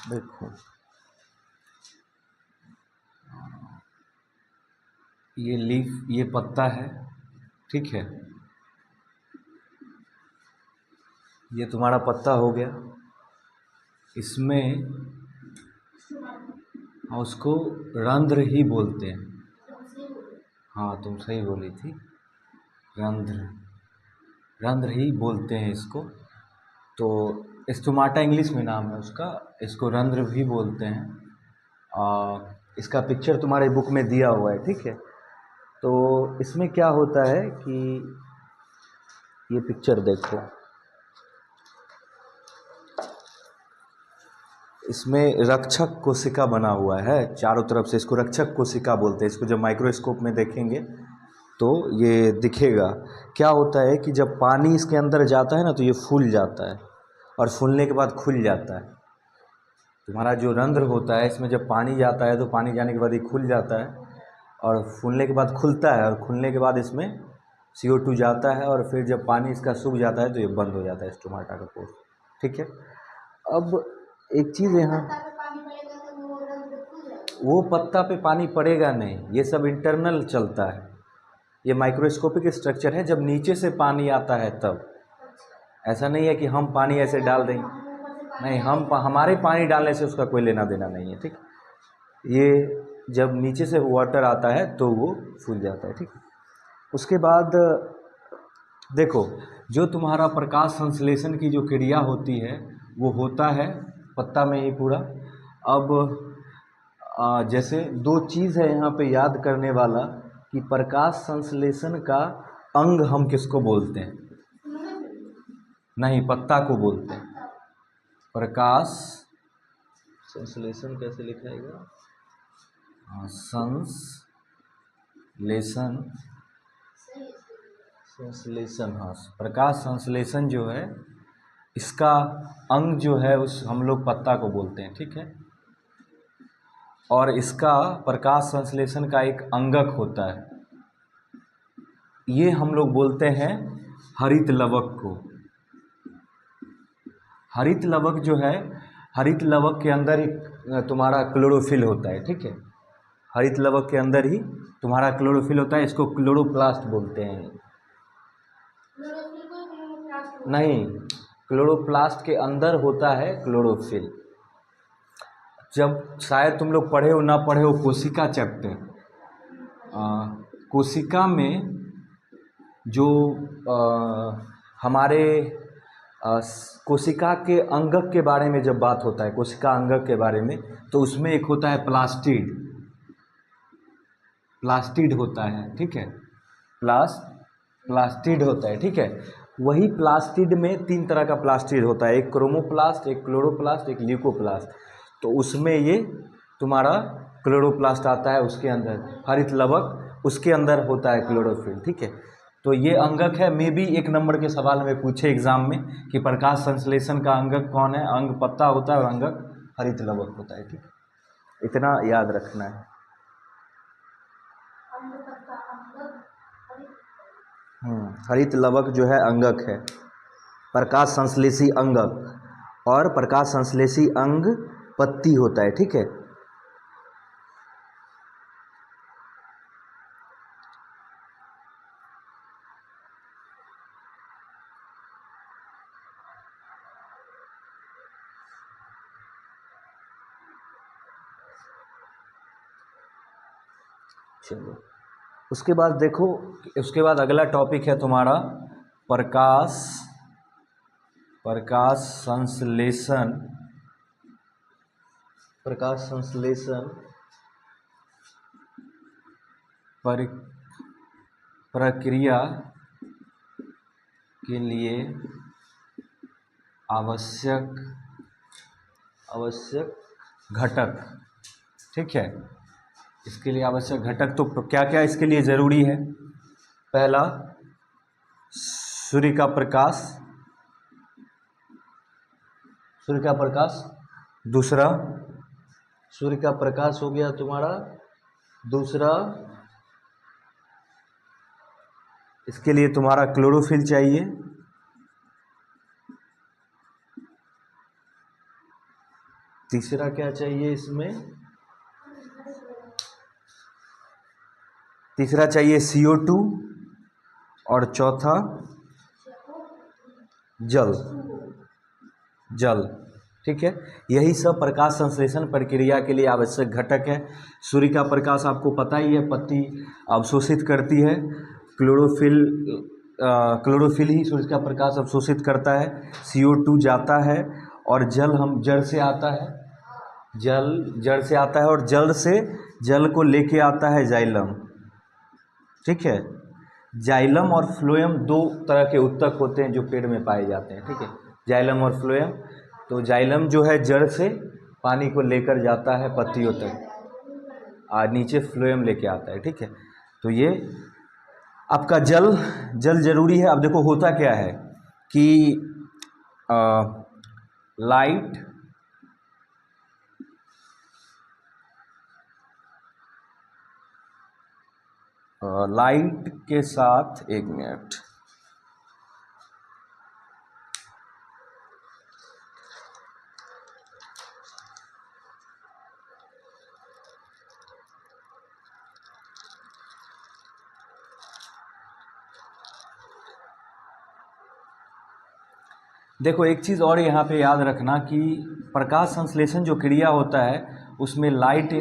देखो ये लीफ, ये पत्ता है, ठीक है। ये तुम्हारा पत्ता हो गया। इसमें उसको रंध्र ही बोलते हैं। हाँ, तुम सही बोली थी, रंध्र, रंध्र ही बोलते हैं इसको। तो स्टोमाटा इंग्लिश में नाम है उसका, इसको रंध्र भी बोलते हैं। इसका पिक्चर तुम्हारे बुक में दिया हुआ है, ठीक है। तो इसमें क्या होता है कि ये पिक्चर देखो, इसमें रक्षक कोशिका बना हुआ है चारों तरफ से, इसको रक्षक कोशिका बोलते हैं। इसको जब माइक्रोस्कोप में देखेंगे तो ये दिखेगा। क्या होता है कि जब पानी इसके अंदर जाता है ना तो ये फूल जाता है, और फूलने के बाद खुल जाता है। तुम्हारा जो रंध्र होता है इसमें जब पानी जाता है तो पानी जाने के बाद ये खुल जाता है, और फूलने के बाद खुलता है, और खुलने के बाद इसमें CO2 जाता है, और फिर जब पानी इसका सूख जाता है तो ये बंद हो जाता है स्टोमाटा का कोर्स, ठीक है। अब एक चीज़ यहाँ, वो पत्ता पे पानी पड़ेगा नहीं, ये सब इंटरनल चलता है। ये माइक्रोस्कोपिक स्ट्रक्चर है, जब नीचे से पानी आता है तब। ऐसा नहीं है कि हम पानी ऐसे डाल देंगे, नहीं, हमारे पानी डालने से उसका कोई लेना देना नहीं है, ठीक। ये जब नीचे से वाटर आता है तो वो फूल जाता है, ठीक। उसके बाद देखो, जो तुम्हारा प्रकाश संश्लेषण की जो क्रिया होती है वो होता है पत्ता में ही पूरा। अब जैसे दो चीज़ है यहाँ पे याद करने वाला, कि प्रकाश संश्लेषण का अंग हम किसको बोलते हैं? नहीं, पत्ता को बोलते हैं। प्रकाश संश्लेषण कैसे लिखाएगा? संश्लेषण, संश्लेषण, हाँ, प्रकाश संश्लेषण जो है इसका अंग जो है उस हम लोग पत्ता को बोलते हैं, ठीक है। और इसका प्रकाश संश्लेषण का एक अंगक होता है, ये हम लोग बोलते हैं हरित लवक को। हरित लवक जो है, हरित लवक के अंदर ही तुम्हारा क्लोरोफिल होता है, ठीक है। हरित लवक के अंदर ही तुम्हारा क्लोरोफिल होता है, इसको क्लोरोप्लास्ट बोलते हैं। नहीं, क्लोरोप्लास्ट के अंदर होता है क्लोरोफिल। जब शायद तुम लोग पढ़े हो ना पढ़े हो कोशिका चैप्टर, कोशिका में जो हमारे कोशिका के अंगक के बारे में जब बात होता है, कोशिका अंगक के बारे में, तो उसमें एक होता है प्लास्टिड, प्लास्टिड होता है, ठीक है। प्लास्टिड होता है, ठीक है। वही प्लास्टिड में तीन तरह का प्लास्टिड होता है, एक क्रोमोप्लास्ट, एक क्लोरोप्लास्ट, एक ल्यूकोप्लास्ट। तो उसमें ये तुम्हारा क्लोरोप्लास्ट आता है, उसके अंदर हरित लवक, उसके अंदर होता है क्लोरोफिल, ठीक है। तो ये अंगक है। मे भी एक नंबर के सवाल में पूछे एग्जाम में कि प्रकाश संश्लेषण का अंगक कौन है? अंग पत्ता होता है और अंगक हरित लवक होता है, ठीक। इतना याद रखना है। हरित लवक जो है अंगक है, प्रकाश संश्लेषी अंगक, और प्रकाश संश्लेषी अंग पत्ती होता है, ठीक है। चलो, उसके बाद देखो, उसके बाद अगला टॉपिक है तुम्हारा प्रकाश, प्रकाश संश्लेषण, प्रकाश संश्लेषण प्रक्रिया के लिए आवश्यक घटक, ठीक है। इसके लिए आवश्यक घटक तो क्या क्या इसके लिए ज़रूरी है? पहला, सूर्य का प्रकाश, सूर्य का प्रकाश। दूसरा, सूर्य का प्रकाश हो गया तुम्हारा। दूसरा, इसके लिए तुम्हारा क्लोरोफिल चाहिए। तीसरा क्या चाहिए इसमें? तीसरा चाहिए CO2 और चौथा जल। जल, ठीक है। यही सब प्रकाश संश्लेषण प्रक्रिया के लिए आवश्यक घटक है। सूर्य का प्रकाश आपको पता ही है, पत्ती अवशोषित करती है। क्लोरोफिल ही सूर्य का प्रकाश अवशोषित करता है। CO2 जाता है और जल हम जड़ से आता है, जल जड़ से आता है और जल से जल को लेके आता है जाइलम, ठीक है। जाइलम और फ्लोएम दो तरह के उत्तक होते हैं जो पेड़ में पाए जाते हैं, ठीक है, जाइलम और फ्लोएम। तो जाइलम जो है जड़ से पानी को लेकर जाता है पत्तियों तक और नीचे फ्लोएम लेके आता है, ठीक है। तो ये आपका जल जरूरी है। अब देखो होता क्या है कि लाइट के साथ, एक मिनट, देखो एक चीज़ और यहाँ पे याद रखना कि प्रकाश संश्लेषण जो क्रिया होता है उसमें लाइट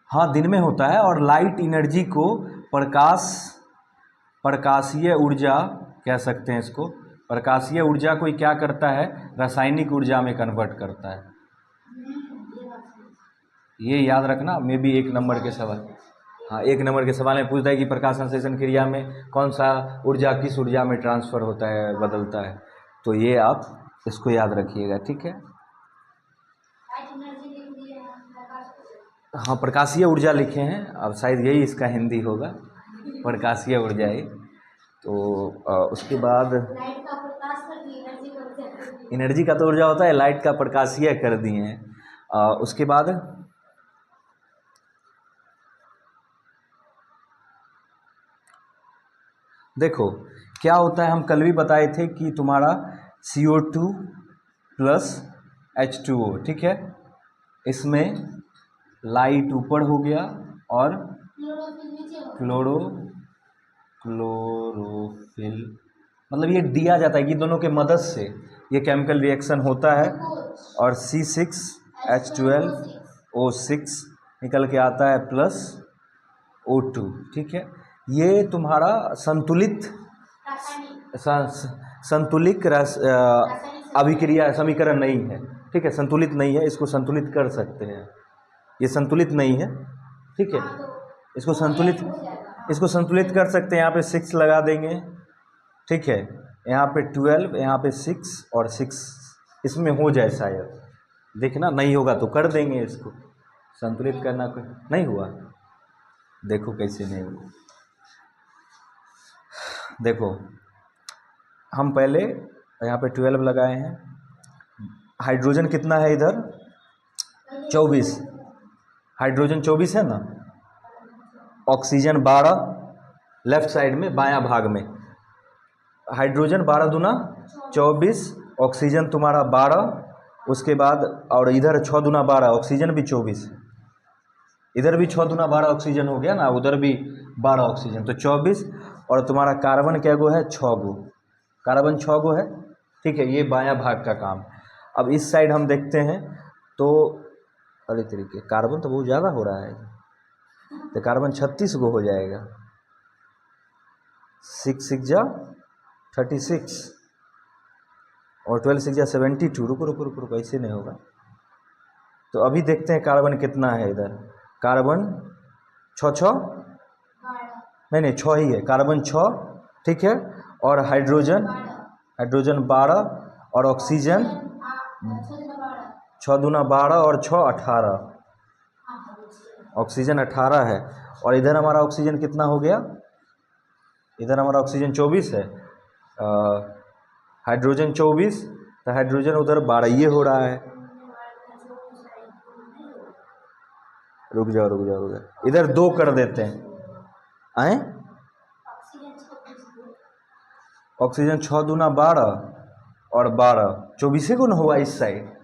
हाँ दिन में होता है और लाइट एनर्जी को प्रकाशीय ऊर्जा कह सकते हैं इसको। प्रकाशीय ऊर्जा को क्या करता है, रासायनिक ऊर्जा में कन्वर्ट करता है। ये याद रखना, मे भी 1 नंबर के सवाल, हाँ 1 नंबर के सवाल में पूछता है कि प्रकाश संश्लेषण क्रिया में कौन सा ऊर्जा किस ऊर्जा में ट्रांसफ़र होता है, बदलता है। तो ये आप इसको याद रखिएगा, ठीक है। हाँ प्रकाशीय ऊर्जा लिखे हैं, अब शायद यही इसका हिंदी होगा, प्रकाशीय ऊर्जा ही। तो उसके बाद एनर्जी का तो ऊर्जा होता है, लाइट का प्रकाशीय कर दिए हैं। उसके बाद देखो क्या होता है, हम कल भी बताए थे कि तुम्हारा CO2 प्लस H2O, ठीक है, इसमें लाइट ऊपर हो गया और क्लोरोफिल, मतलब ये दिया जाता है कि दोनों के मदद से ये केमिकल रिएक्शन होता है और C6H12O6 निकल के आता है प्लस O2, ठीक है। ये तुम्हारा संतुलित अभिक्रिया समीकरण नहीं है, ठीक है, संतुलित नहीं है, इसको संतुलित कर सकते हैं, ये संतुलित नहीं है, ठीक है। इसको संतुलित कर सकते हैं, यहाँ पे 6 लगा देंगे, ठीक है, यहाँ पे 12, यहाँ पे 6 और 6 इसमें हो जाए शायद, देखना नहीं होगा तो कर देंगे, इसको संतुलित करना नहीं हुआ, देखो कैसे नहीं हुआ। देखो हम पहले यहाँ पे 12 लगाए हैं, हाइड्रोजन कितना है इधर 24, हाइड्रोजन 24 है ना, ऑक्सीजन 12 लेफ्ट साइड में बायां भाग में, हाइड्रोजन 12 दूना 24, ऑक्सीजन तुम्हारा 12, उसके बाद और इधर 6 दूना 12, ऑक्सीजन भी 24, इधर भी 6 दूना 12 ऑक्सीजन हो गया ना, उधर भी 12 ऑक्सीजन, तो 24, और तुम्हारा कार्बन क्या गो है 6 गो, कार्बन 6 गो है, ठीक है। ये बायां भाग का काम। अब इस साइड हम देखते हैं तो अरे तरीके कार्बन तो बहुत ज़्यादा हो रहा है, तो कार्बन 36 गो हो जाएगा, 6 6 जा 36 और 12 6 जा 72, रुको ऐसे नहीं होगा। तो अभी देखते हैं कार्बन कितना है इधर, कार्बन 6 नहीं 6 ही है, कार्बन 6, ठीक है, और हाइड्रोजन 12 और ऑक्सीजन 6 दूना 12 और 6 18, ऑक्सीजन 18 है, और इधर हमारा ऑक्सीजन कितना हो गया, इधर हमारा ऑक्सीजन 24 है, हाइड्रोजन 24, तो हाइड्रोजन उधर 12 ये हो रहा है, रुक जाओ इधर 2 कर देते हैं, ऑक्सीजन 6 दूना 12 और 12, 24 गुण हुआ इस साइड।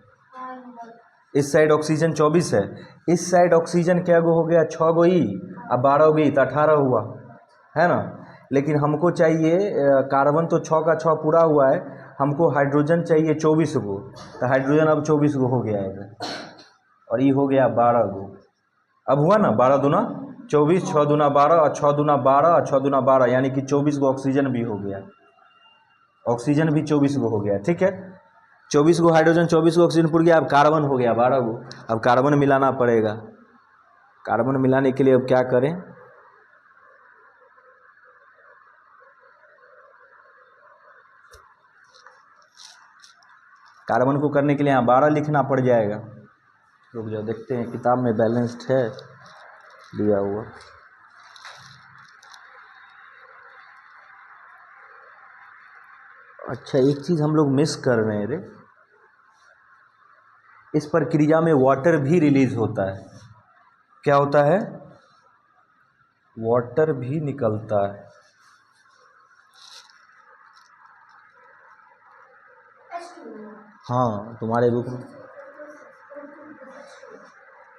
इस साइड ऑक्सीजन 24 है, इस साइड ऑक्सीजन क्या गो हो गया 6 गो ई, अब 12 गई तो 18 हुआ, है ना। लेकिन हमको चाहिए कार्बन तो 6 का 6 पूरा हुआ है, हमको हाइड्रोजन चाहिए 24 गो, तो हाइड्रोजन अब 24 गो हो गया है, और ये हो गया 12 गो। अब हुआ ना 12 दूना 24, 6 दूना 12 और 6 दूना 12 और 6 दूना 12, यानी कि 24 गो ऑक्सीजन भी हो गया, ऑक्सीजन भी 24 गो हो गया। ठीक है, 24 गो हाइड्रोजन 24 गो ऑक्सीजन पूर गया, अब कार्बन हो गया 12 गो। अब कार्बन मिलाना पड़ेगा, कार्बन मिलाने के लिए अब क्या करें, कार्बन को करने के लिए यहाँ 12 लिखना पड़ जाएगा। रुक जाओ देखते हैं किताब में बैलेंस्ड है दिया हुआ। अच्छा, एक चीज़ हम लोग मिस कर रहे हैं रे, इस प्रक्रिया में वाटर भी रिलीज होता है। क्या होता है, वाटर भी निकलता है। हाँ तुम्हारे रूप में,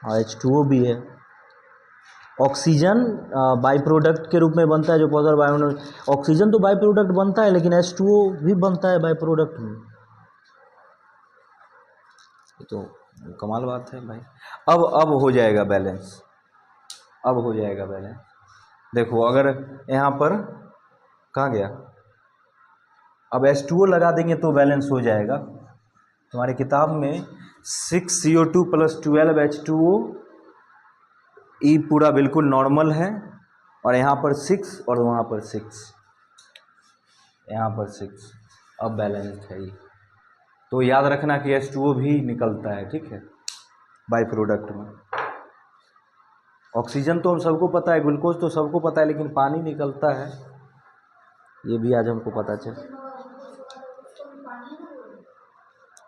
हाँ H2O भी है। ऑक्सीजन बाई प्रोडक्ट के रूप में बनता है, जो पौधा वायुमंडल, ऑक्सीजन तो बाई प्रोडक्ट बनता है, लेकिन H2O भी बनता है बाई प्रोडक्ट में। तो कमाल बात है भाई। अब हो जाएगा बैलेंस, अब हो जाएगा बैलेंस। देखो अगर यहाँ पर कहाँ गया, अब H2O लगा देंगे तो बैलेंस हो जाएगा। तुम्हारी किताब में 6CO2 + 12 H2O, ई पूरा बिल्कुल नॉर्मल है, और यहाँ पर 6 और वहाँ पर 6, यहाँ पर 6, अब बैलेंस्ड है ये। तो याद रखना कि H2O भी निकलता है, ठीक है, बाई प्रोडक्ट में। ऑक्सीजन तो हम सबको पता है, ग्लूकोज तो सबको पता है, लेकिन पानी निकलता है, ये भी आज हमको पता चला।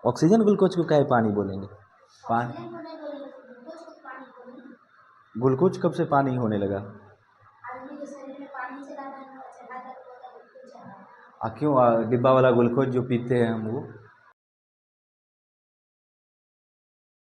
ऑक्सीजन ग्लूकोज को क्या पानी बोलेंगे, पानी, ग्लूकोज कब से पानी होने लगा, क्यों डिब्बा वाला ग्लूकोज जो पीते हैं हम वो